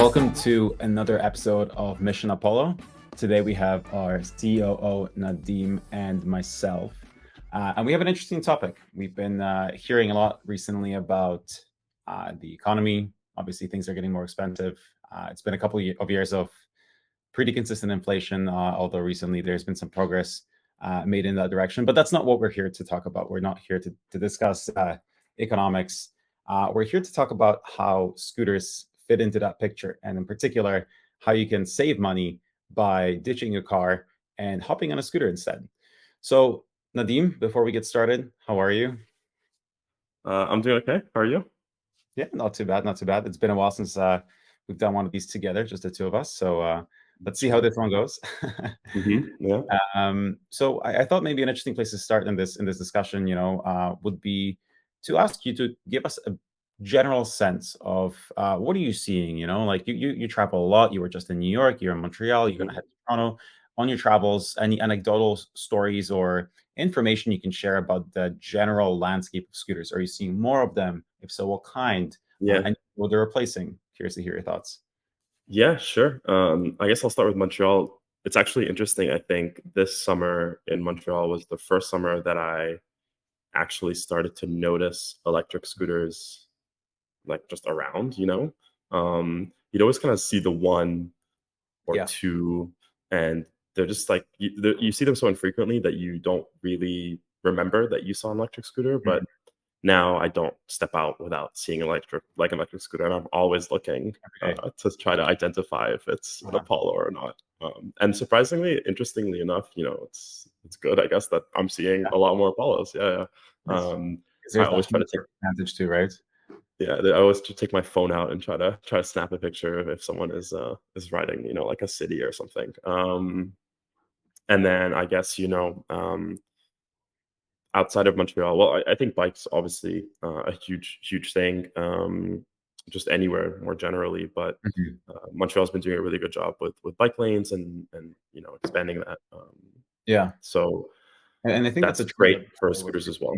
Welcome to another episode of Mission Apollo. Today we have our COO Nadim and myself, and we have an interesting topic. We've been hearing a lot recently about the economy. Obviously, things are getting more expensive. It's been a couple of years of pretty consistent inflation, although recently there's been some progress made in that direction. But that's not what we're here to talk about. We're not here to discuss economics. We're here to talk about how scooters fit into that picture, and in particular, how you can save money by ditching your car and hopping on a scooter instead. So, Nadim, before we get started, how are you? I'm doing okay. How are you? Yeah, not too bad, not too bad. It's been a while since we've done one of these together, just the two of us. So let's see how this one goes. Yeah. So I thought maybe an interesting place to start in this discussion, would be to ask you to give us a general sense of what are you seeing. Like you travel a lot. You were just in New York. You're in Montreal. You're going to Mhm. head to Toronto. On your travels, any anecdotal stories or information you can share about the general landscape of scooters? Are you seeing more of them? If so, what kind? Yeah. And what they're replacing? Curious to hear your thoughts. Yeah, sure. I guess I'll start with Montreal. It's actually interesting. I think this summer in Montreal was the first summer that I actually started to notice electric scooters like just around. You'd always kind of see the one or Yeah. two, and they're just like you see them so infrequently that you don't really remember that you saw an electric scooter. Mhm. But now I don't step out without seeing electric scooter, and I'm always looking Okay. to try to identify if it's an Uh-huh. Apollo or not. And surprisingly, interestingly enough, it's good, I guess, that I'm seeing Yeah. a lot more Apollos. Yeah, yeah. Nice. 'Cause I there's that always try to take humor advantage too, right? I always take my phone out and try to snap a picture if someone is riding, like a city or something. And then I guess outside of Montreal, well, I think bikes obviously a huge thing, just anywhere more generally. But Mhm. Montreal's been doing a really good job with bike lanes and expanding that. Yeah. So And I think that's a that's trend great that for we're scooters as well.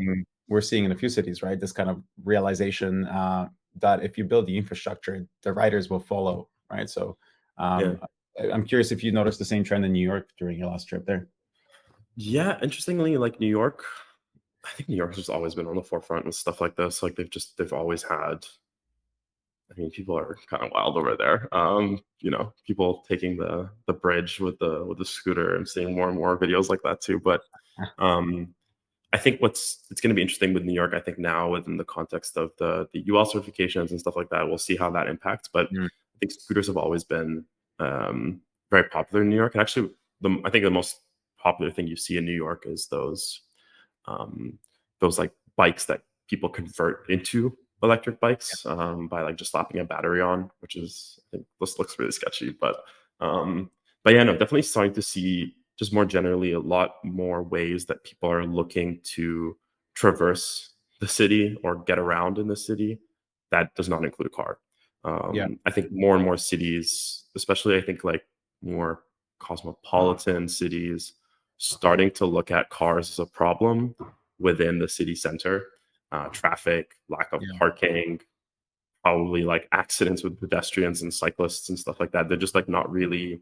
we're seeing in a few cities, right? This kind of realization that if you build the infrastructure, the riders will follow, right? So Yeah, I'm curious if you noticed the same trend in New York during your last trip there. yeah. Interestingly, like New York, I think New York's just always been on the forefront with stuff like this. Like they've always had. I mean, people are kind of wild over there. People taking the bridge with the scooter and seeing more and more videos like that too. But um, I think it's going to be interesting with New York. I think now within the context of the UL certifications and stuff like that, we'll see how that impacts. But Mm. I think scooters have always been very popular in New York. And actually, I think the most popular thing you see in New York is um, those like bikes that people convert into electric bikes by like just slapping a battery on, which is I think this looks really sketchy, um, but yeah, no, definitely starting to see just more generally a lot more ways that people are looking to traverse the city or get around in the city that does not include a car. Yeah. I think more and more cities, especially I think like more cosmopolitan cities, starting to look at cars as a problem within the city center. Traffic, lack of Yeah. parking, probably like accidents with pedestrians and cyclists and stuff like that. They're just like not really,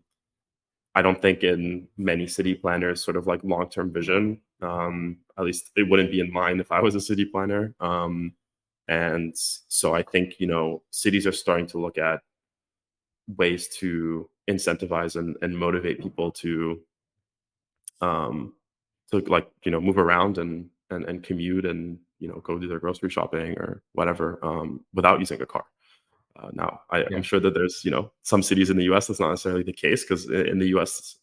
I don't think in many city planners sort of like long-term vision. At least it wouldn't be in mine if I was a city planner. And so I think, cities are starting to look at ways to incentivize and motivate people um, to like, move around and commute and, go do their grocery shopping or whatever, without using a car. Now, I'm Yeah. sure that there's some cities in the U.S. that's not necessarily the case because in the U.S.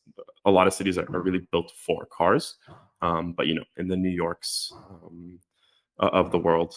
a lot of cities are really built for cars, but in the New Yorks of the world,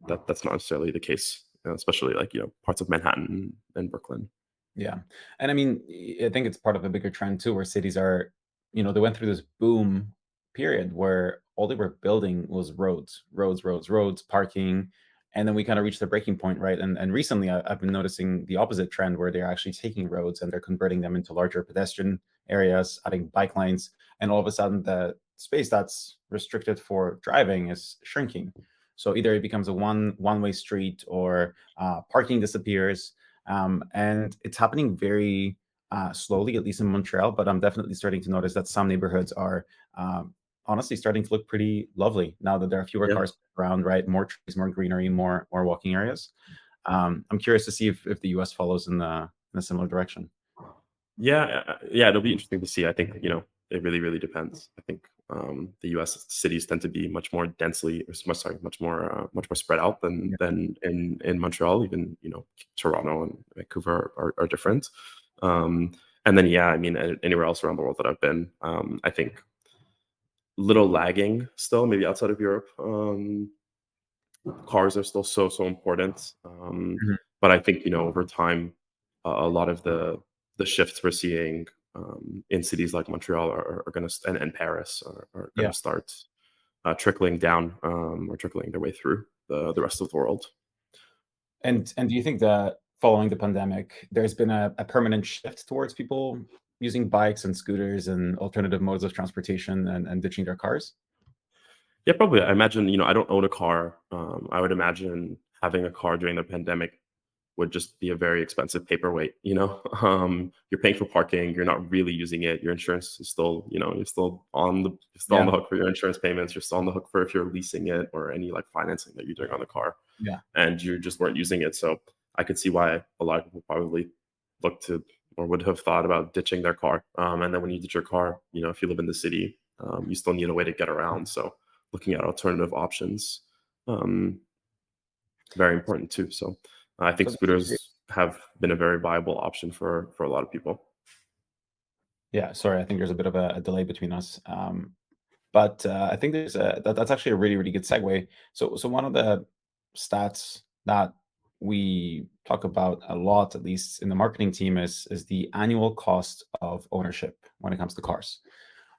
that's not necessarily the case, especially like parts of Manhattan and Brooklyn. Yeah. And I mean, I think it's part of a bigger trend too, where cities are, they went through this boom period where all they were building was roads, parking. And then we kind of reached the breaking point, right? And recently I've been noticing the opposite trend where they're actually taking roads and they're converting them into larger pedestrian areas, adding bike lanes. And all of a sudden the space that's restricted for driving is shrinking. So either it becomes a one-way street or parking disappears. And it's happening very slowly, at least in Montreal. But I'm definitely starting to notice that some neighborhoods are honestly starting to look pretty lovely now that there are fewer Yeah. cars around, right? More trees, more greenery, more walking areas. I'm curious to see if the U.S. follows in a similar direction. Yeah, it'll be interesting to see. I think, it really, really depends. I think the U.S. cities tend to be much more densely, or much more spread out than Yeah. in Montreal. Even Toronto and Vancouver are different. Um, and then yeah, I mean, anywhere else around the world that I've been, I think little lagging still, maybe outside of Europe. Cars are still so important. Mhm. But I think over time, a lot of the shifts we're seeing in cities like Montreal are going to and Paris are going Yeah. to start trickling down or trickling their way through the rest of the world. And do you think that following the pandemic, there's been a permanent shift towards people using bikes and scooters and alternative modes of transportation and ditching their cars? Yeah, probably. I imagine, I don't own a car. I would imagine having a car during the pandemic would just be a very expensive paperweight, you know? You're paying for parking, you're not really using it. Your insurance is still, you're still on the Yeah. hook for your insurance payments. You're still on the hook for if you're leasing it or any like financing that you're doing on the car, Yeah. and you just weren't using it. So I could see why a lot of people probably look to or would have thought about ditching their car. And then when you ditch your car, if you live in the city, you still need a way to get around. So looking at alternative options, um, very important too. So I think So that's great. scooters have been a very viable option for a lot of people. Yeah, sorry, I think there's a bit of a delay between us. But I think that's actually a really, really good segue. So one of the stats that we talk about a lot, at least in the marketing team, is the annual cost of ownership when it comes to cars.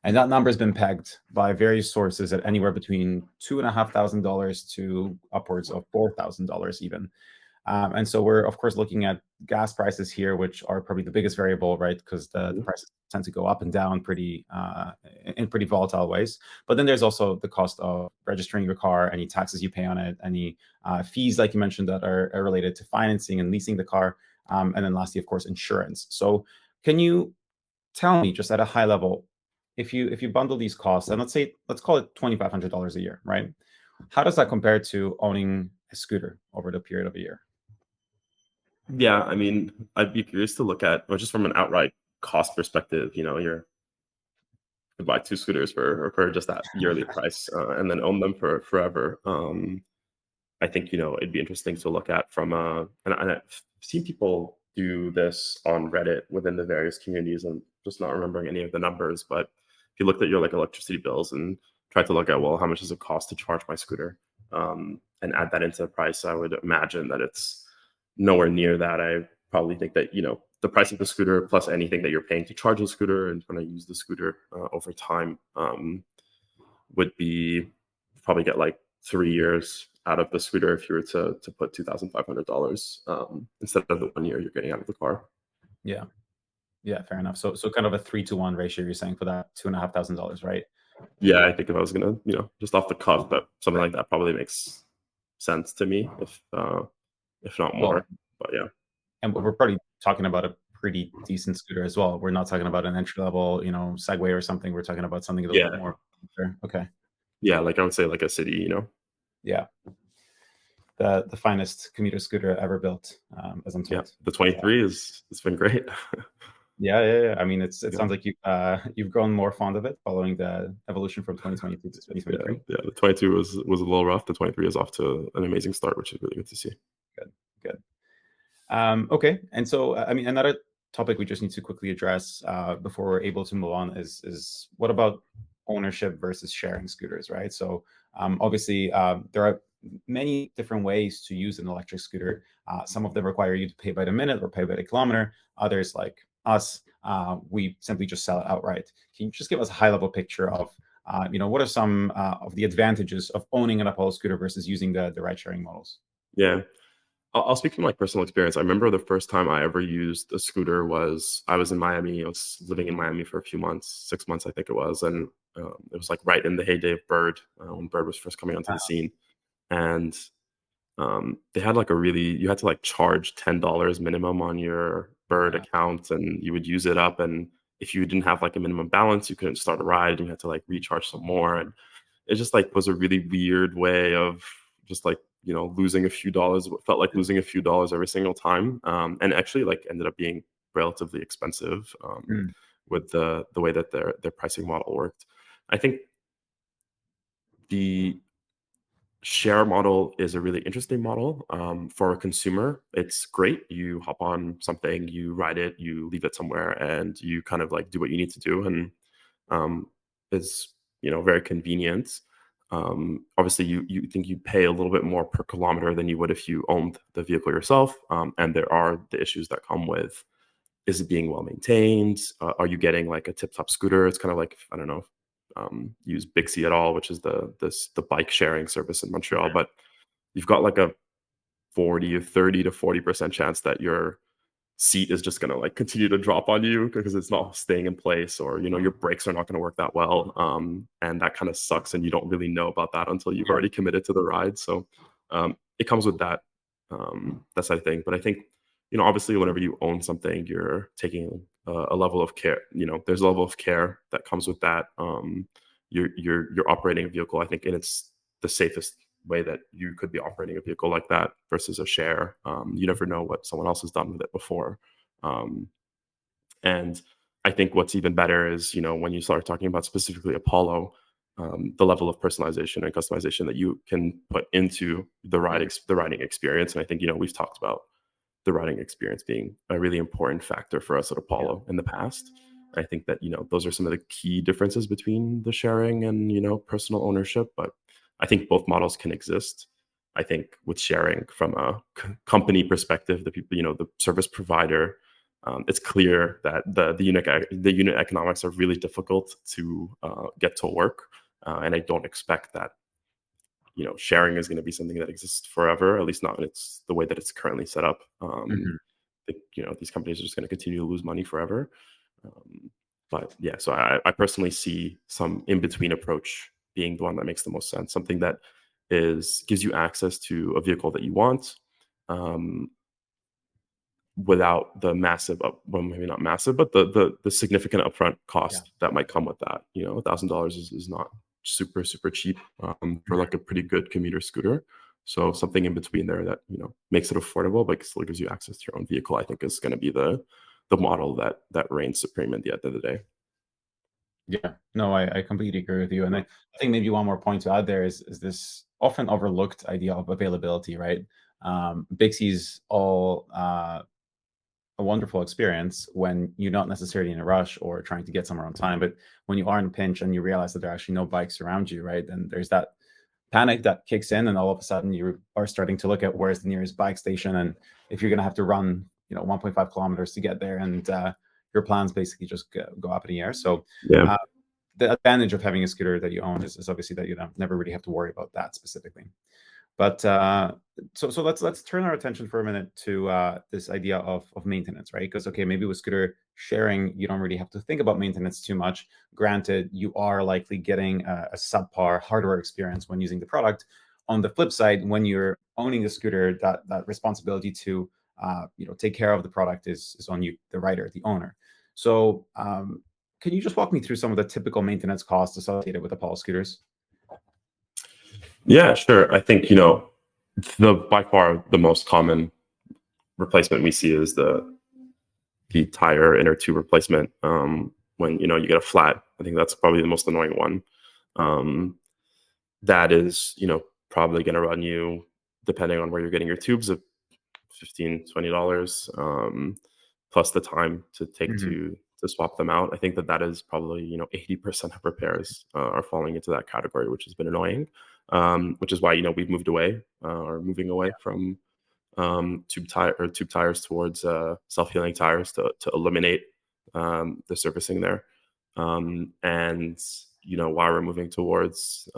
And that number has been pegged by various sources at anywhere between $2,500 to upwards of $4,000 even. And so we're of course looking at gas prices here, which are probably the biggest variable, right? Because the Mhm. prices tend to go up and down pretty in pretty volatile ways. But then there's also the cost of registering your car, any taxes you pay on it, any fees, like you mentioned, that are related to financing and leasing the car, and then lastly, of course, insurance. So can you tell me, just at a high level, if you bundle these costs, and let's call it $2,500 a year, right? How does that compare to owning a scooter over the period of a year? Yeah, I mean, I'd be curious to look at, or just from an outright cost perspective, you're could buy two scooters for just that yearly price, and then own them for forever. I think it'd be interesting to look at from and I've seen people do this on Reddit within the various communities. And just not remembering any of the numbers, but if you looked at your like electricity bills and tried to look at, well, how much does it cost to charge my scooter, and add that into the price, I would imagine that it's nowhere near that. I probably think that the price of the scooter plus anything that you're paying to charge the scooter and when I use the scooter over time, would be probably get like 3 years out of the scooter if you were to put $2,500 instead of the 1 year you're getting out of the car. Yeah. Yeah, fair enough. So kind of a 3-to-1 ratio you're saying for that $2,500, right? Yeah, I think if I was gonna, just off the cuff, but something Right. like that probably makes sense to me, if not Well, more. But yeah, and we're probably talking about a pretty decent scooter as well. We're not talking about an entry level, Segway or something. We're talking about something a little bit yeah, more. Okay. yeah. Like I would say, like a city, Yeah. The finest commuter scooter ever built, as I'm yeah. told. The But, 23 is it's been great. yeah, yeah, yeah. I mean, it Yeah, sounds like you've grown more fond of it following the evolution from 2022 to yeah, 2023. yeah. The 22 was a little rough. The 23 is off to an amazing start, which is really good to see. Good, good. Okay, and so I mean, another topic we just need to quickly address before we're able to move on is what about ownership versus sharing scooters, right? So obviously, there are many different ways to use an electric scooter. Some of them require you to pay by the minute or pay by the kilometer. Others, like us, we simply just sell it outright. Can you just give us a high level picture of what are some of the advantages of owning an Apollo scooter versus using the ride sharing models? Yeah. I'll speak from like personal experience. I remember the first time I ever used a scooter was I was in Miami. I was living in Miami for a few months, 6 months, I think it was, and it was like right in the heyday of Bird, when Bird was first coming onto the scene. And they had like a really you had to like charge $10 minimum on your bird Yeah. account, and you would use it up. And if you didn't have like a minimum balance, you couldn't start a ride, and you had to like recharge some more. And it just like was a really weird way of just like losing a few dollars. What felt like losing a few dollars every single time, and actually like ended up being relatively expensive, Mm. with the way that their pricing model worked. I think the share model is a really interesting model. For a consumer, it's great. You hop on something, you ride it, you leave it somewhere, and you kind of like do what you need to do. And it's very convenient. Obviously, you think you pay a little bit more per kilometer than you would if you owned the vehicle yourself. And there are the issues that come with, is it being well maintained? Are you getting like a tip top scooter? It's kind of like, I don't know, use Bixie at all, which is the bike sharing service in Montreal, but you've got like a 40 or 30 to 40% chance that your seat is just going to like continue to drop on you because it's not staying in place, or your brakes are not going to work that well, and that kind of sucks, and you don't really know about that until you've Yeah. already committed to the ride. So it comes with that side of thing. But I think obviously whenever you own something, you're taking a level of care. There's a level of care that comes with that. You're operating a vehicle, I think, and it's the safest way that you could be operating a vehicle like that versus a share. You never know what someone else has done with it before. Um, and I think what's even better is, when you start talking about specifically Apollo, the level of personalization and customization that you can put into Yeah. the riding experience. And I think, we've talked about the riding experience being a really important factor for us at Yeah. Apollo in the past. I think that, those are some of the key differences between the sharing and, personal ownership. But I think both models can exist. I think with sharing from a company perspective, the people, the service provider, it's clear that the unit economics are really difficult to get to work, and I don't expect that sharing is going to be something that exists forever, at least not when it's the way that it's currently set up. Mhm. These companies are just going to continue to lose money forever. Um, but yeah, so I personally see some in between approach being the one that makes the most sense. Something that gives you access to a vehicle that you want, um, without the massive well, maybe not massive, but the significant upfront Yeah. cost that might come with that. $1,000 is not super super cheap, for Mhm. like a pretty good commuter scooter. So something in between there that makes it affordable but still gives you access to your own vehicle, I think, is going to be the model that reigns supreme at the end of the day. Yeah. No, I completely agree with you. And I think maybe one more point to add there is this often overlooked idea of availability, right? Bixie's all a wonderful experience when you're not necessarily in a rush or trying to get somewhere on time, but when you are in a pinch and you realize that there are actually no bikes around you, right? And there's that panic that kicks in, and all of a sudden you are starting to look at where's the nearest bike station, and if you're going to have to run 1.5 kilometers to get there, and your plans basically just go up in the air. So Yeah. uh, the advantage of having a scooter that you own is obviously that you don't never really have to worry about that specifically. But so let's turn our attention for a minute to this idea of maintenance, right? Because okay, maybe with scooter sharing, you don't really have to think about maintenance too much. Granted, you are likely getting a subpar hardware experience when using the product. On the flip side, when you're owning the scooter, that responsibility to take care of the product is on you, the rider, the owner. So can you just walk me through some of the typical maintenance costs associated with Apollo scooters? Yeah, sure. I think, the by far the most common replacement we see is the tire inner tube replacement. When you get a flat, I think that's probably the most annoying one. Um, that is probably going to run you, depending on where you're getting your tubes, of $15-$20, plus the time to take Hmm. to swap them out. I think that is probably 80% of repairs are falling into that category, which has been annoying. Which is why we've moved away, or moving away from tube tires towards self-healing tires to eliminate the surfacing there. And why we're moving towards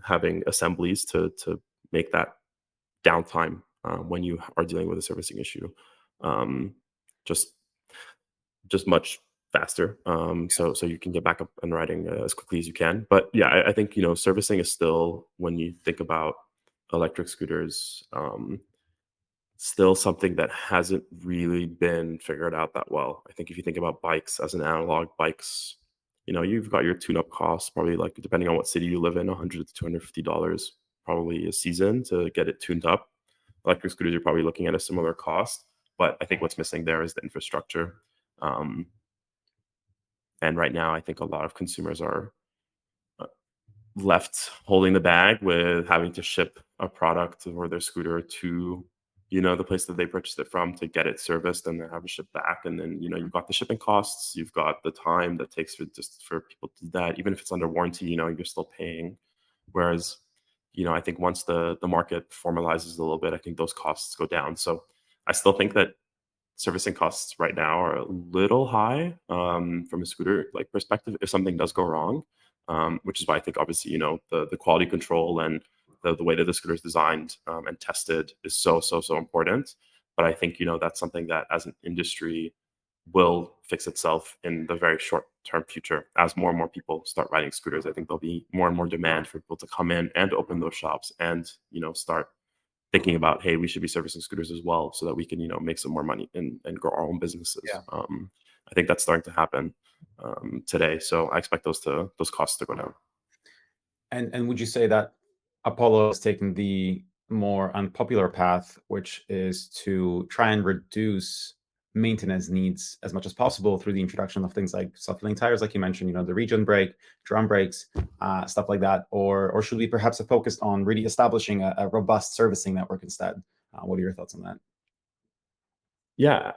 having assemblies to make that downtime, when you are dealing with a servicing issue, um, just much faster, so you can get back up and riding as quickly as you can. But yeah, I think servicing is still, when you think about electric scooters, still something that hasn't really been figured out that well. I think if you think about bikes as an analog, bikes, you've got your tune-up costs, probably like depending on what city you live in, $100 to $250 probably a season to get it tuned up. Electric scooters, you're probably looking at a similar cost, but I think what's missing there is the infrastructure. Um, and right now, I think a lot of consumers are uh, left holding the bag with having to ship a product or their scooter to the place that they purchased it from to get it serviced and then have it shipped back. And then you've got the shipping costs, you've got the time that takes for people to do that. Even if it's under warranty, you're still paying. Whereas I think once the market formalizes a little bit, I think those costs go down. So I still think that servicing costs right now are a little high, from a scooter like perspective if something does go wrong, which is why I think obviously the quality control and the way that the scooter is designed, and tested is so important. But I think that's something that as an industry will fix itself in the very short term future as more and more people start riding scooters. I think there'll be more and more demand for people to come in and open those shops and start thinking about, hey, we should be servicing scooters as well so that we can make some more money and grow our own businesses. Yeah. I think that's starting to happen today, so I expect those costs to go down. And would you say that Apollo is taking the more unpopular path, which is to try and reduce maintenance needs as much as possible through the introduction of things like self-healing tires, like you mentioned, the regen brake, drum brakes, stuff like that, or should we perhaps have focused on really establishing a robust servicing network instead? What are your thoughts on that? Yeah,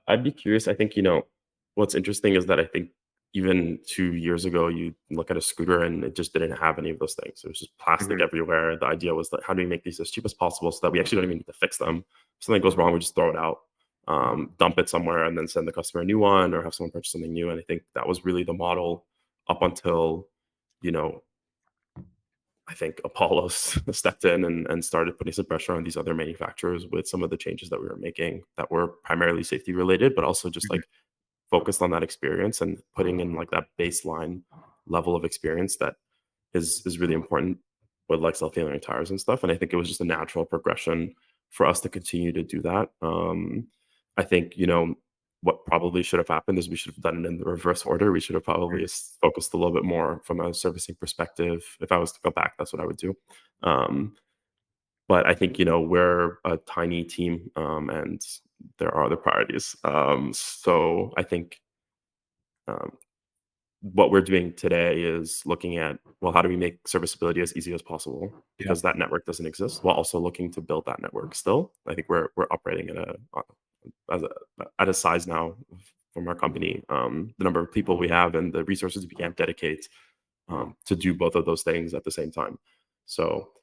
I'd be curious. I think, what's interesting is that I think even 2 years ago, you look at a scooter and it just didn't have any of those things. It was just plastic Mhm. everywhere. The idea was that how do we make these as cheap as possible so that we actually don't even need to fix them? If something goes wrong, we just throw it out, dump it somewhere, and then send the customer a new one or have someone purchase something new. And I think that was really the model up until, you know, I think Apollo stepped in and started putting some pressure on these other manufacturers with some of the changes that we were making that were primarily safety related, but also just Mhm. like focused on that experience and putting in like that baseline level of experience that is really important with like self-healing tires and stuff. And I think it was just a natural progression for us to continue to do that. I think, what probably should have happened is we should have done it in the reverse order. We should have probably focused a little bit more from a servicing perspective. If I was to go back, that's what I would do. Um, but I think, we're a tiny team, and there are other priorities. So I think, um, what we're doing today is looking at, well, how do we make serviceability as easy as possible Yeah. because that network doesn't exist, while also looking to build that network still. I think we're operating at as a at a size now from our company, the number of people we have and the resources we can dedicate, to do both of those things at the same time. So,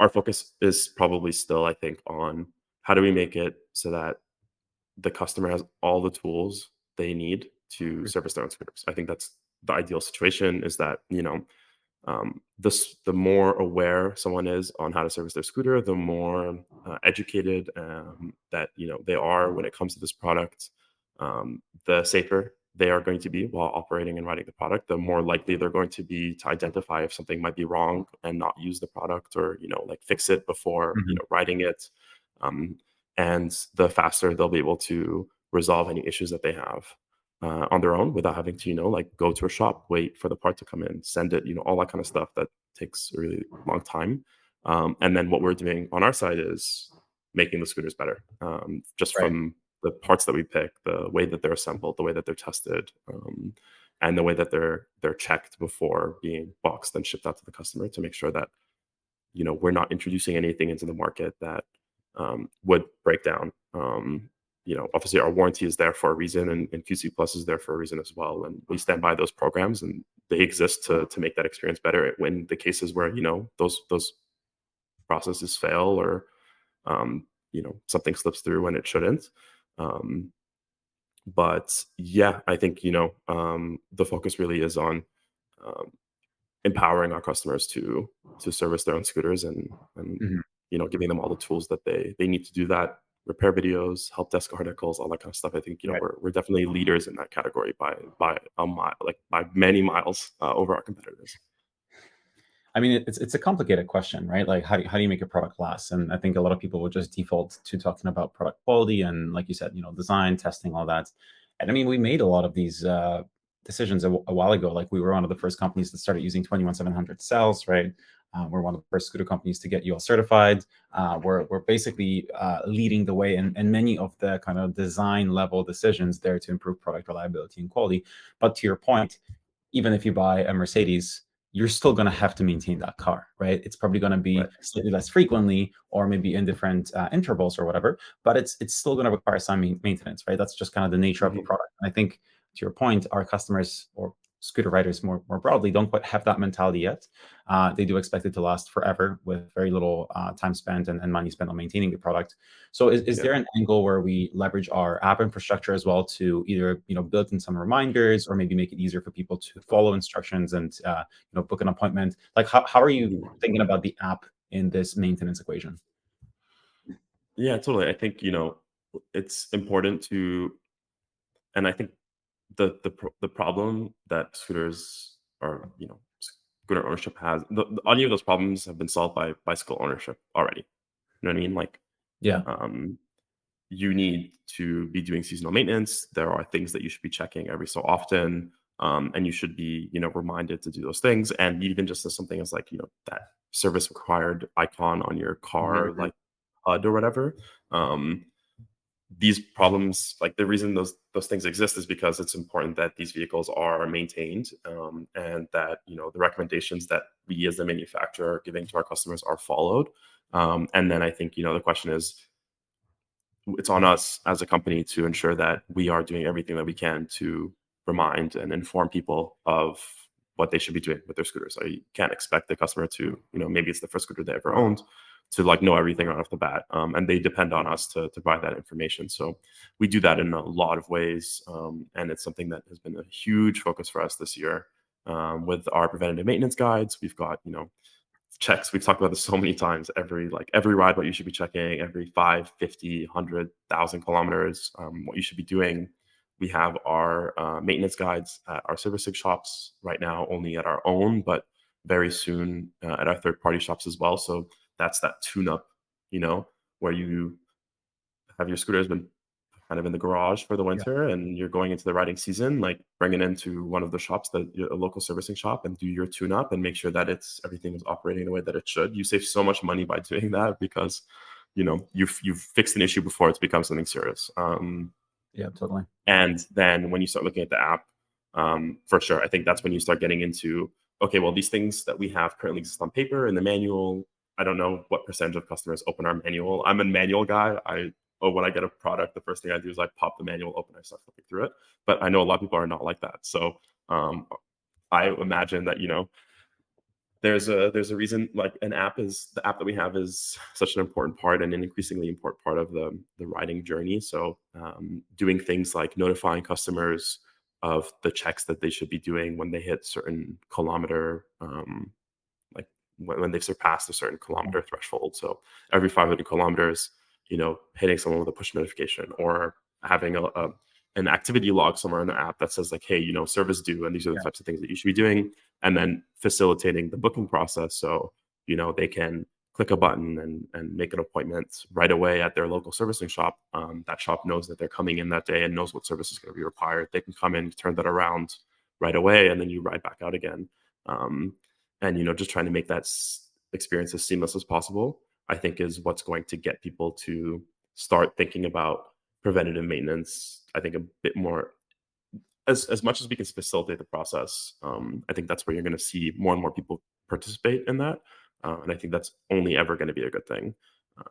our focus is probably still, I think, on how do we make it so that the customer has all the tools they need to service their own scooters. I think that's the ideal situation, is that, the more aware someone is on how to service their scooter, the more educated, that they are when it comes to this product, the safer they are going to be while operating and riding the product. The more likely they're going to be to identify if something might be wrong and not use the product, or like fix it before Mhm. riding it. Um, and the faster they'll be able to resolve any issues that they have, on their own without having to, like go to a shop, wait for the part to come in, send it, all that kind of stuff that takes a really long time. And then what we're doing on our side is making the scooters better, just Right. from the parts that we pick, the way that they're assembled, the way that they're tested, and the way that they're checked before being boxed and shipped out to the customer to make sure that we're not introducing anything into the market that, would break down. Obviously our warranty is there for a reason, and QC Plus is there for a reason as well, and we stand by those programs, and they exist to make that experience better when the cases where those processes fail, or something slips through when it shouldn't. Um, but yeah, I think the focus really is on, um, empowering our customers to service their own scooters, and Mhm. giving them all the tools that they need to do that. Repair videos, help desk articles, all that kind of stuff. I think Right. we're definitely leaders in that category by a mile, like by many miles, over our competitors. I mean, it's a complicated question, right? Like, how do you make a product last? And I think a lot of people will just default to talking about product quality and, like you said, design, testing, all that. And I mean, we made a lot of these decisions a while ago. Like, we were one of the first companies that started using 21700 cells, right? We're one of the first scooter companies to get UL certified. We're basically leading the way in many of the kind of design level decisions there to improve product reliability and quality. But to your point, even if you buy a Mercedes, you're still going to have to maintain that car, right? It's probably going to be Right. slightly less frequently, or maybe in different intervals or whatever, but it's still going to require some maintenance, right? That's just kind of the nature of a Mhm. product. And I think, to your point, our customers, or scooter riders more broadly, don't quite have that mentality yet. They do expect it to last forever with very little time spent and money spent on maintaining the product. So is Yeah. there an angle where we leverage our app infrastructure as well to either build in some reminders, or maybe make it easier for people to follow instructions and book an appointment? Like, how are you Mhm. thinking about the app in this maintenance equation? Yeah, totally. I think, it's important to, and I think the problem that scooters or, scooter ownership has, any of those problems have been solved by bicycle ownership already. You know what I mean? Like, Yeah. um, you need to be doing seasonal maintenance. There are things that you should be checking every so often. And you should be, reminded to do those things. And even just as something as like, that service required icon on your car, Mhm. like HUD or whatever. Um, these problems, like the reason those things exist is because it's important that these vehicles are maintained, and that the recommendations that we as the manufacturer are giving to our customers are followed. And then I think the question is, it's on us as a company to ensure that we are doing everything that we can to remind and inform people of what they should be doing with their scooters. So you can't expect the customer to, maybe it's the first scooter they ever owned, to like know everything right off the bat. And they depend on us to provide that information. So we do that in a lot of ways. And it's something that has been a huge focus for us this year. With our preventative maintenance guides, we've got, checks. We've talked about this so many times. Every ride, what you should be checking, every 5, 50, 100,000 kilometers, what you should be doing. We have our maintenance guides at our servicing shops right now, only at our own, but very soon at our third party shops as well. So that's that tune up, where you have your scooter has been kind of in the garage for the Yeah. winter and you're going into the riding season, like bring it into one of the shops, a local servicing shop, and do your tune up and make sure that everything is operating the way that it should. You save so much money by doing that because you've fixed an issue before it's become something serious. Yeah, totally. And then when you start looking at the app, for sure, I think that's when you start getting into, okay, well, these things that we have currently exist on paper in the manual. I don't know what percentage of customers open our manual. I'm a manual guy. When I get a product, the first thing I do is I pop the manual open, I start flipping through it. But I know a lot of people are not like that. So I imagine that there's a reason, like an app is the app that we have is such an important part and an increasingly important part of the riding journey. So doing things like notifying customers of the checks that they should be doing when they hit certain kilometer, like when they've surpassed a certain kilometer threshold. So every 500 kilometers, hitting someone with a push notification, or having an activity log somewhere in the app that says like, hey, service due, and these are the Yeah. types of things that you should be doing. And then facilitating the booking process, so they can click a button and make an appointment right away at their local servicing shop. That shop knows that they're coming in that day and knows what service is going to be required. They can come in, turn that around right away, and then you ride back out again. Um, and just trying to make that experience as seamless as possible, I think, is what's going to get people to start thinking about preventative maintenance, I think, a bit more. As much as we can facilitate the process, I think that's where you're going to see more and more people participate in that. And I think that's only ever going to be a good thing,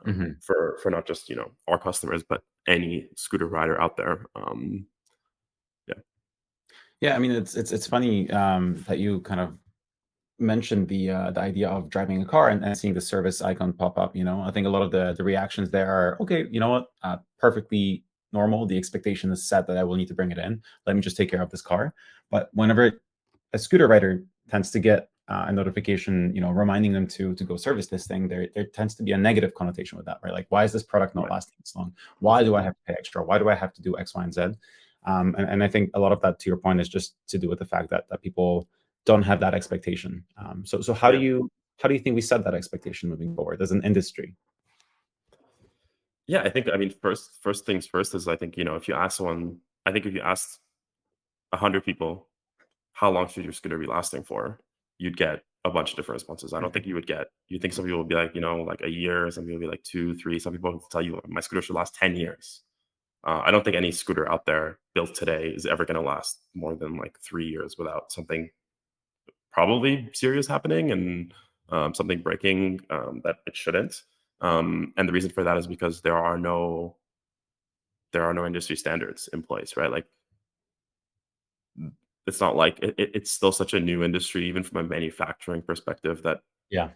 Hmm. for not just our customers, but any scooter rider out there. Yeah. Yeah, I mean, it's funny that you kind of mentioned the idea of driving a car and seeing the service icon pop up. I think a lot of the reactions there are, okay, you know what, perfectly normal. The expectation is set that I will need to bring it in. Let me just take care of this car. But whenever a scooter rider tends to get a notification, reminding them to go service this thing, there tends to be a negative connotation with that, right? Like, why is this product not Right. lasting this long? Why do I have to pay extra? Why do I have to do X, Y, and Z? And I think a lot of that, to your point, is just to do with the fact that people don't have that expectation. So Yeah. how do you think we set that expectation moving forward as an industry? Yeah, I think, I mean, first things first is, I think, if you ask someone, I think if you asked 100 people, how long should your scooter be lasting for? You'd get a bunch of different responses. I don't think you think some people would be like, like a year, some people would be like 2, 3, some people will tell you my scooter should last 10 years. I don't think any scooter out there built today is ever going to last more than like 3 years without something probably serious happening and something breaking that it shouldn't. And the reason for that is because there are no industry standards in place, right? Like, it's not like it's still such a new industry, even from a manufacturing perspective, that Yeah.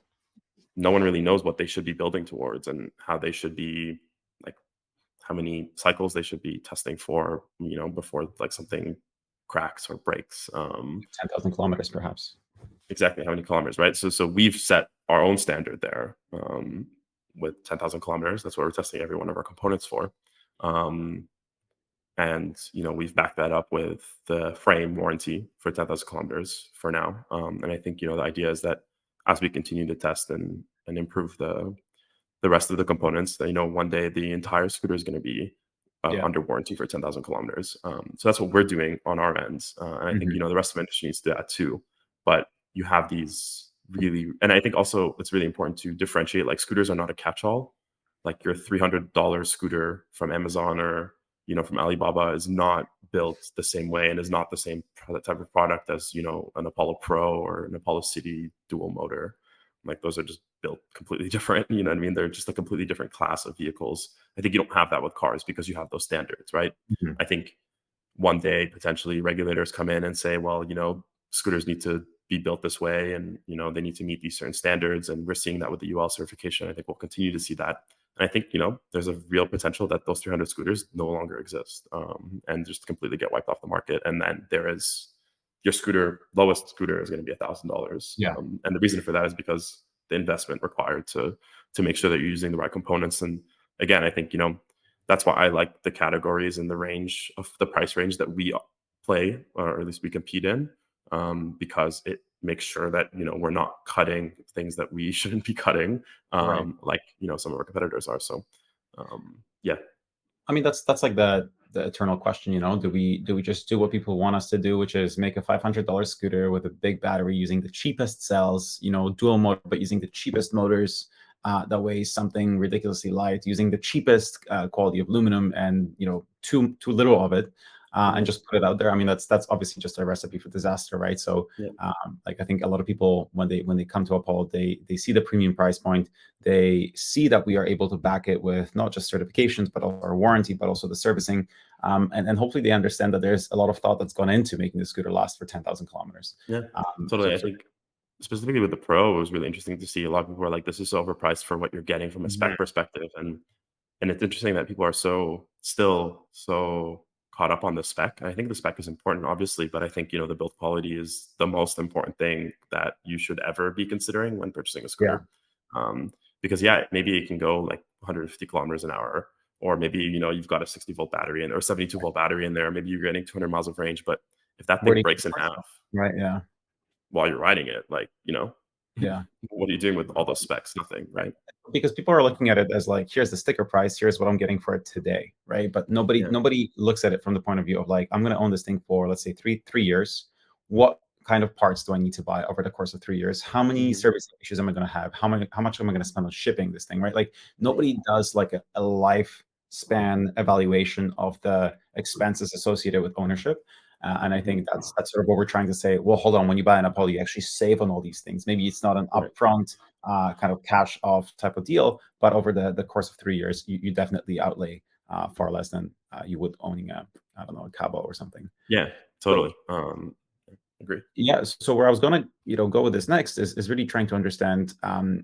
no one really knows what they should be building towards and how they should be, like, how many cycles they should be testing for, before like something cracks or breaks. 10,000 kilometers, perhaps. Exactly how many kilometers, right? So we've set our own standard there, with 10,000 kilometers. That's what we're testing every one of our components for. Um, and we've backed that up with the frame warranty for 10,000 kilometers for now. And I think the idea is that as we continue to test and improve the rest of the components, that one day the entire scooter is going to be Yeah. under warranty for 10,000 kilometers. So that's what we're doing on our ends, and I think Mhm. the rest of the industry needs to do that too. But you have these really, and I think also it's really important to differentiate. Like, scooters are not a catch-all. Like, your $300 scooter from Amazon or from Alibaba is not built the same way and is not the same type of product as an Apollo Pro or an Apollo City dual motor. Like, those are just built completely different. You know what I mean? They're just a completely different class of vehicles. I think you don't have that with cars because you have those standards, right? Mhm. I think one day potentially regulators come in and say, well, scooters need to be built this way, and they need to meet these certain standards. And we're seeing that with the UL certification. I think we'll continue to see that. And I think there's a real potential that those 300 scooters no longer exist, and just completely get wiped off the market. And then there is your lowest scooter is going to be $1,000. Yeah. And the reason for that is because the investment required to make sure that you're using the right components. And again, I think that's why I like the categories and the range of the price range that we play, or at least we compete in, because it makes sure that we're not cutting things that we shouldn't be cutting, Right. like some of our competitors are. So yeah. I mean, that's like the eternal question, do we just do what people want us to do, which is make a $500 scooter with a big battery using the cheapest cells, dual motor, but using the cheapest motors, that weighs something ridiculously light, using the cheapest quality of aluminum, and too little of it, and Mhm. just put it out there. I mean, that's obviously just a recipe for disaster, right? So, Yeah. like, I think a lot of people, when they come to Apollo, they see the premium price point, they see that we are able to back it with not just certifications, but also our warranty, but also the servicing. And hopefully they understand that there's a lot of thought that's gone into making the scooter last for 10,000 kilometers. Yeah, So, totally. I think specifically with the Pro, it was really interesting to see a lot of people are like, this is so overpriced for what you're getting from a Mhm. spec perspective. And it's interesting that people are still so caught up on the spec. And I think the spec is important, obviously, but I think the build quality is the most important thing that you should ever be considering when purchasing a Yeah. scooter. Because yeah, maybe it can go like 150 kilometers an hour, or maybe you've got a 60-volt battery or 72-volt battery in there. Maybe you're getting 200 miles of range, but if that Where do thing you get breaks the in parts from? half Right. Yeah. while you're riding it, like, Yeah. what are you doing with all those specs? Nothing, right? Because people are looking at it as like, here's the sticker price, here's what I'm getting for it today, right? But nobody Yeah. nobody looks at it from the point of view of like, I'm going to own this thing for, let's say, three years. What kind of parts do I need to buy over the course of 3 years? How many Mhm. service issues am I going to have? How much am I going to spend on shipping this thing, right? Like, nobody does like a lifespan evaluation of the expenses associated with ownership. And I Mhm. think that's sort of what we're trying to say. Well, hold on, when you buy an Apollo, you actually save on all these things. Maybe it's not an Right. upfront kind of cash off type of deal, but over the course of 3 years, you definitely outlay far less than you would owning a, I don't know, a Cabo or something. Yeah, So totally. Agree. yeah, so where I was gonna go with this next is really trying to understand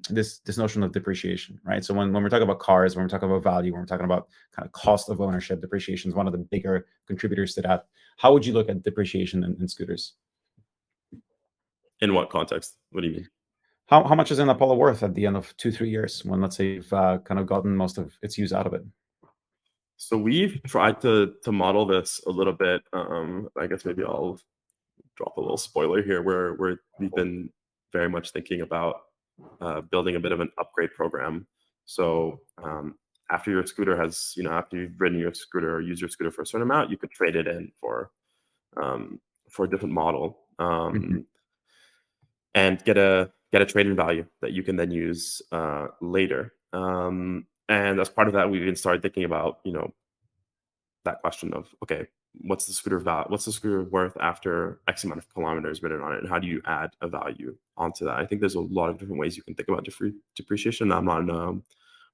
this notion of depreciation, right? So when we're talking about cars, when we're talking about value, when we're talking about kind of cost of ownership, depreciation is one of the bigger contributors to that. How would you look at depreciation in scooters? In what context? What do you mean? How much is an Apollo worth at the end of 2 3 years, when, let's say, you've kind of gotten most of its use out of it? So we've tried to model this a little bit. I guess maybe I'll drop a little spoiler here. Where we've been very much thinking about building a bit of an upgrade program. So after your scooter has, after you've ridden your scooter or used your scooter for a certain amount, you could trade it in for a different model, Mhm. and get a trade-in value that you can then use later. And as part of that, we even started thinking about, that question of, okay, what's the scooter value? What's the scooter worth after X amount of kilometers ridden on it, and how do you add a value onto that? I think there's a lot of different ways you can think about depreciation. I'm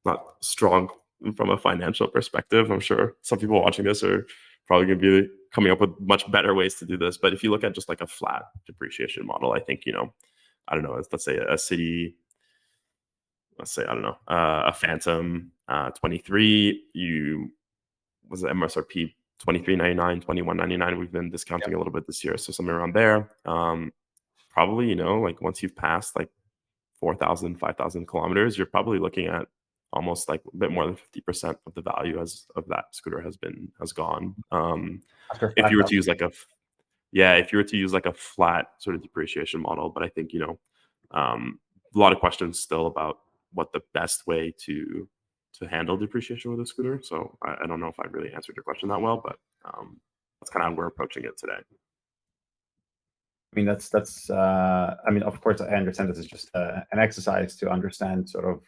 not strong from a financial perspective. I'm sure some people watching this are probably going to be coming up with much better ways to do this. But if you look at just like a flat depreciation model, I think, I don't know, let's say a city, let's say, I don't know, a Phantom 23, you was the MSRP 23.99, 21.99. We've been discounting a little bit this year, so somewhere around there. Probably, like once you've passed like 4,000, 5,000 kilometers, you're probably looking at almost like a bit more than 50% of the value of that scooter has gone. After If you were to 5,000. use like if you were to use like a flat sort of depreciation model, but I think, a lot of questions still about what the best way to handle depreciation with a scooter. So I don't know if I really answered your question that well, but that's kind of how we're approaching it today. I mean, that's. I mean, of course, I understand this is just an exercise to understand sort of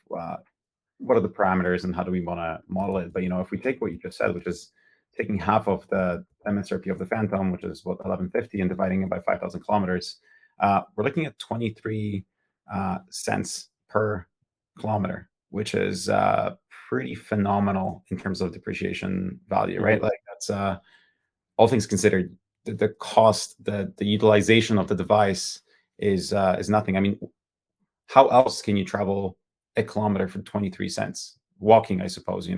what are the parameters and how do we want to model it. But if we take what you just said, which is taking half of the MSRP of the Phantom, which is what 1150, and dividing it by 5,000 kilometers, we're looking at 23 cents per kilometer, which is pretty phenomenal in terms of depreciation value, right? Mm-hmm. Like that's all things considered, the cost, the utilization of the device is nothing. I mean, how else can you travel a kilometer for 23 cents? Walking, I suppose,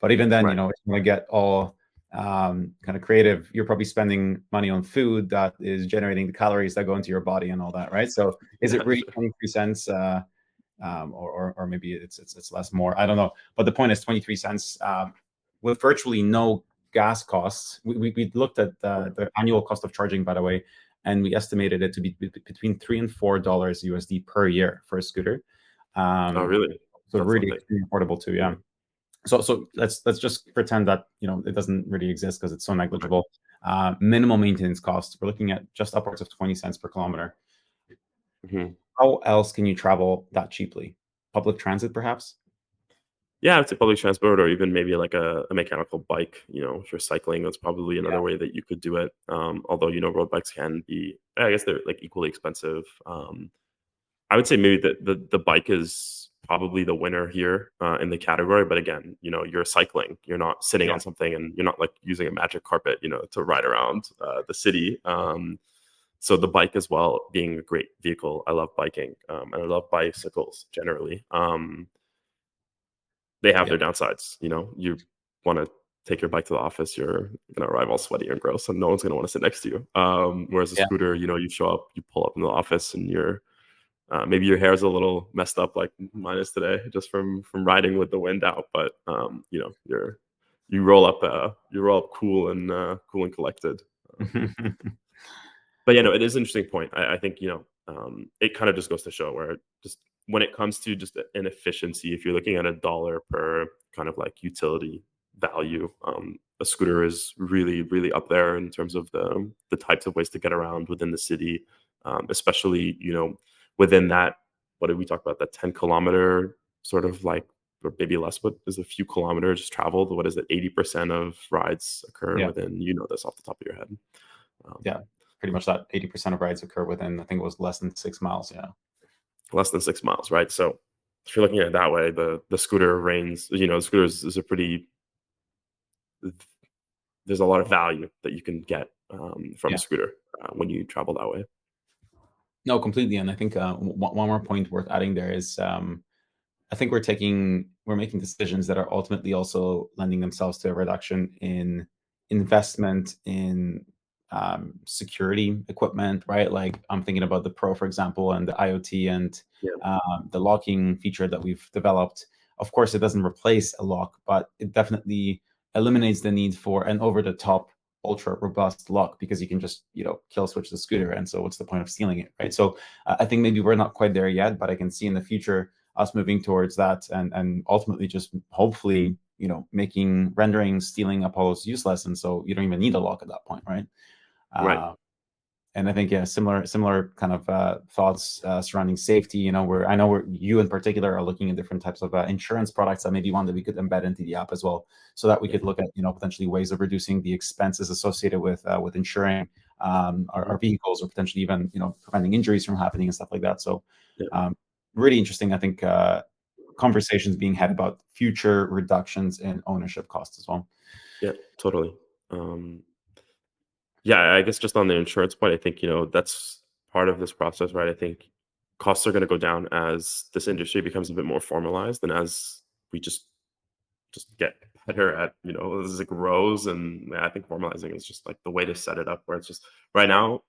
But even then, Right. if you want to get all kind of creative, you're probably spending money on food that is generating the calories that go into your body and all that, right? So is it Yeah, really sure. 23 cents? Or maybe it's less more. I don't know. But the point is 23 cents with virtually no gas costs. We looked at the annual cost of charging, by the way, and we estimated it to be between $3 and $4 USD per year for a scooter. Oh, Um, really? so That's really nothing. extremely affordable too. Yeah. Mhm. So let's just pretend that it doesn't really exist because it's so Right. negligible. Minimal maintenance costs. We're looking at just upwards of 20 cents per kilometer. Mhm. How else can you travel that cheaply? Public transit, perhaps? Yeah, it's a public transport or even maybe like a mechanical bike. If you're cycling, that's probably Yeah. another way that you could do it. Although, road bikes can be, I guess they're like equally expensive. I would say maybe the bike is probably the winner here in the category. But again, you're cycling, you're not sitting Yeah. on something and you're not like using a magic carpet, to ride around the city. So the bike as well being a great vehicle. I love biking and I love bicycles generally. They have Yeah. their downsides. You want to take your bike to the office, you're going to arrive all sweaty and gross, and no one's going to want to sit next to you. Whereas a Yeah. scooter, you show up, you pull up in the office, and maybe your hair is a little messed up, like mine is today, just from riding with the wind out. But you roll up cool and collected. But yeah, no, it is an interesting point. I think it kind of just goes to show where just when it comes to just an efficiency, if you're looking at a dollar per kind of like utility value, a scooter is really really up there in terms of the types of ways to get around within the city, especially within that. What did we talk about? That 10-kilometer sort of like, or maybe less, but is a few kilometers traveled. What is it? 80% of rides occur Yeah. within, this off the top of your head. Um, Yeah. Pretty much that 80% of rides occur within, I think it was less than 6 miles. Yeah. less than 6 miles, right? So if you're looking at it that way, the scooter reigns, the scooter is a pretty, there's a lot of value that you can get from a Yeah. scooter when you travel that way. No, completely. And I think one more point worth adding there is I think we're making decisions that are ultimately also lending themselves to a reduction in investment in security equipment, right? Like I'm thinking about the Pro, for example, and the IoT and Yeah. the locking feature that we've developed. Of course, it doesn't replace a lock, but it definitely eliminates the need for an over-the-top ultra robust look because you can just kill switch the scooter, and so what's the point of stealing it, right? So I think maybe we're not quite there yet, but I can see in the future us moving towards that, and ultimately just hopefully making rendering stealing Apollos useless, and so you don't even need a lock at that point, right? Right. And I think similar kind of thoughts surrounding safety. Where I know where you in particular are looking at different types of insurance products that maybe one that we could embed into the app as well, so that we Yeah. could look at potentially ways of reducing the expenses associated with insuring our Mhm. vehicles, or potentially even preventing injuries from happening and stuff like that. So Yeah. really interesting. I think conversations being had about future reductions in ownership costs as well. Yeah. Totally. Um, yeah, I guess just on the insurance point, I think, that's part of this process, right? I think costs are going to go down as this industry becomes a bit more formalized, and as we just get better at, as it grows. And yeah, I think formalizing is just like the way to set it up, where it's just right now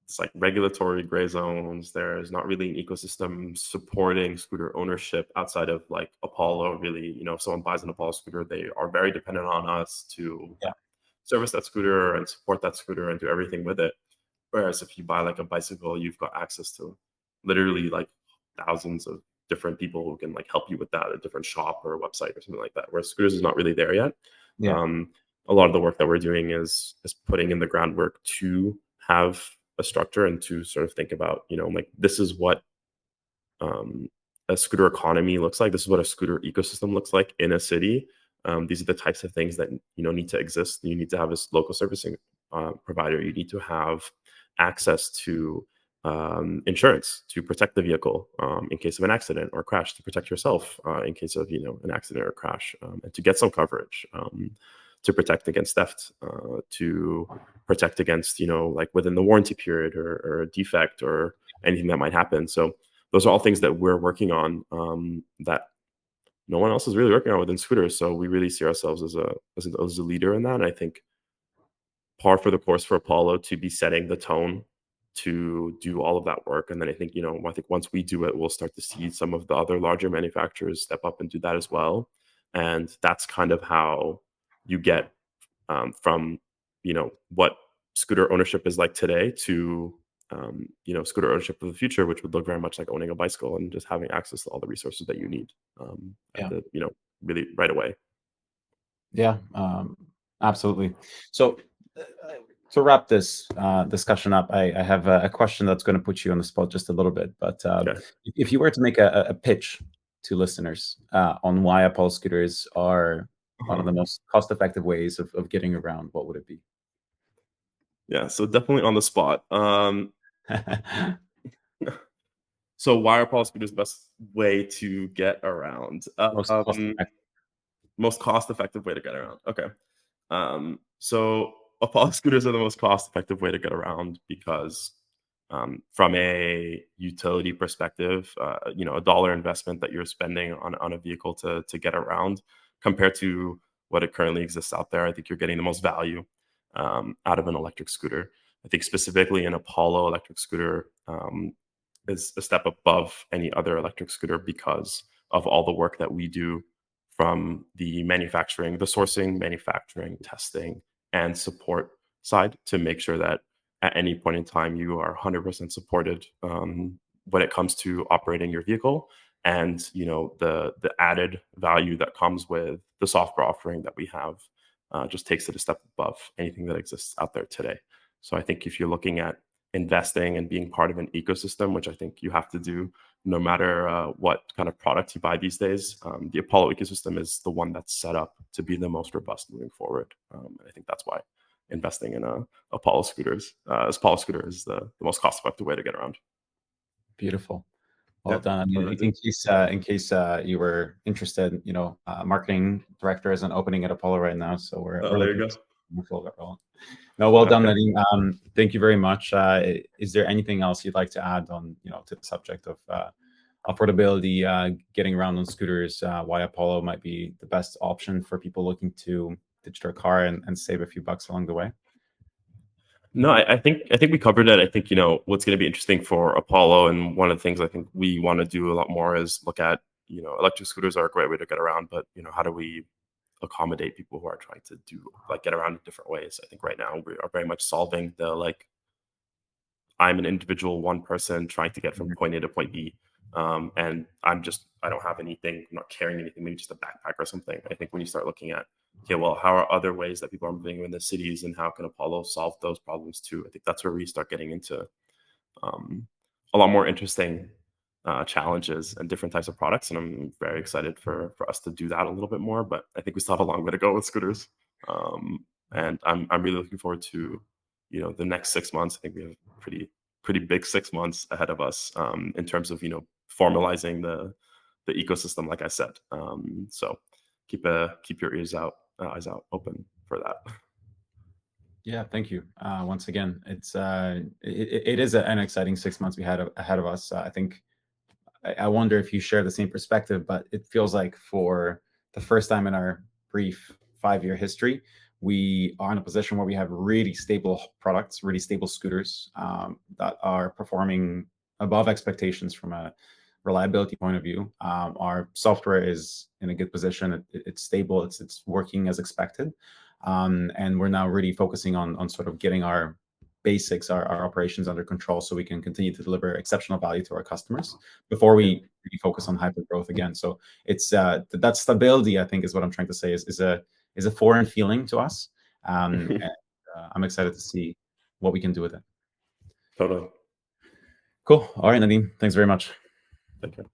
it's like regulatory gray zones. There's not really an ecosystem supporting scooter ownership outside of like Apollo. Really, if someone buys an Apollo scooter, they are very dependent on us to Yeah, service that scooter and support that scooter and do everything with it. Whereas if you buy like a bicycle, you've got access to literally like thousands of different people who can like help you with that, a different shop or a website or something like that. Whereas scooters is not really there yet. yeah, Um, a lot of the work that we're doing is putting in the groundwork to have a structure and to sort of think about, like this is what um, a scooter economy looks like. This is what a scooter ecosystem looks like in a city. These are the types of things that need to exist. You need to have this local servicing provider. You need to have access to insurance to protect the vehicle in case of an accident or crash, to protect yourself in case of an accident or crash, and to get some coverage. To protect against theft, to protect against like within the warranty period, or a defect or anything that might happen. So those are all things that we're working on, that no one else is really working on within scooters. So we really see ourselves as a leader in that. And I think par for the course for Apollo to be setting the tone to do all of that work. And then I think once we do it, we'll start to see some of the other larger manufacturers step up and do that as well. And that's kind of how you get from what scooter ownership is like today to scooter ownership of the future, which would look very much like owning a bicycle and just having access to all the resources that you need at yeah. the really right away. Yeah, absolutely. So, uh, to wrap this discussion up, I have a question that's going to put you on the spot just a little bit. But Okay. if you were to make a pitch to listeners on why Apollo scooters are one of the Uh-huh. most cost-effective ways of getting around, what would it be? Yeah, so definitely on the spot. So why are Apollo scooters the best way to get around? Most cost-effective. Most cost effective way to get around. Okay. So Apollo scooters are the most cost effective way to get around because, from a utility perspective, a dollar investment that you're spending on a vehicle to get around compared to what it currently exists out there, I think you're getting the most value out of an electric scooter. I think specifically an Apollo electric scooter is a step above any other electric scooter because of all the work that we do from the manufacturing, the sourcing, manufacturing, testing, and support side to make sure that at any point in time you are 100% supported when it comes to operating your vehicle, and the added value that comes with the software offering that we have just takes it a step above anything that exists out there today. So I think if you're looking at investing and being part of an ecosystem, which I think you have to do no matter what kind of product you buy these days. The Apollo ecosystem is the one that's set up to be the most robust moving forward. And I think that's why investing in Apollo scooter is the most cost effective way to get around. Beautiful. Well Yeah. done. I mean, That's it. in case you were interested, marketing director isn't opening at Apollo right now, so we're Oh, there you looking go. to move forward. No, well done, Okay. Nadeem. Thank you very much. Is there anything else you'd like to add on, to the subject of affordability, getting around on scooters, why Apollo might be the best option for people looking to ditch their car and save a few bucks along the way? No, I think we covered it. I think what's going to be interesting for Apollo, and one of the things I think we want to do a lot more is look at electric scooters are a great way to get around, but how do we accommodate people who are trying to do like get around in different ways. I think right now we are very much solving the like I'm an individual one person trying to get from Mhm. point A to point B. And I don't have anything, I'm not carrying anything, maybe just a backpack or something. I think when you start looking at, okay, well, how are other ways that people are moving in the cities and how can Apollo solve those problems too? I think that's where we start getting into um, a lot more interesting challenges and different types of products. And I'm very excited for us to do that a little bit more, but I think we still have a long way to go with scooters. And I'm really looking forward to, the next 6 months. I think we have pretty big 6 months ahead of us in terms of, formalizing the ecosystem, like I said. So keep your eyes out open for that. Yeah, thank you. Once again, it is an exciting 6 months we had ahead of us. I think I wonder if you share the same perspective, but it feels like for the first time in our brief 5-year history, we are in a position where we have really stable products, really stable scooters that are performing above expectations from a reliability point of view. Our software is in a good position. It's stable. It's working as expected, and we're now really focusing on sort of getting our basics, our operations under control, so we can continue to deliver exceptional value to our customers before Yeah, we really focus on hyper growth again. So it's that stability, I think, is what I'm trying to say, is a foreign feeling to us, and I'm excited to see what we can do with it. totally. Cool. All right, Nadim. Thanks very much. Take care.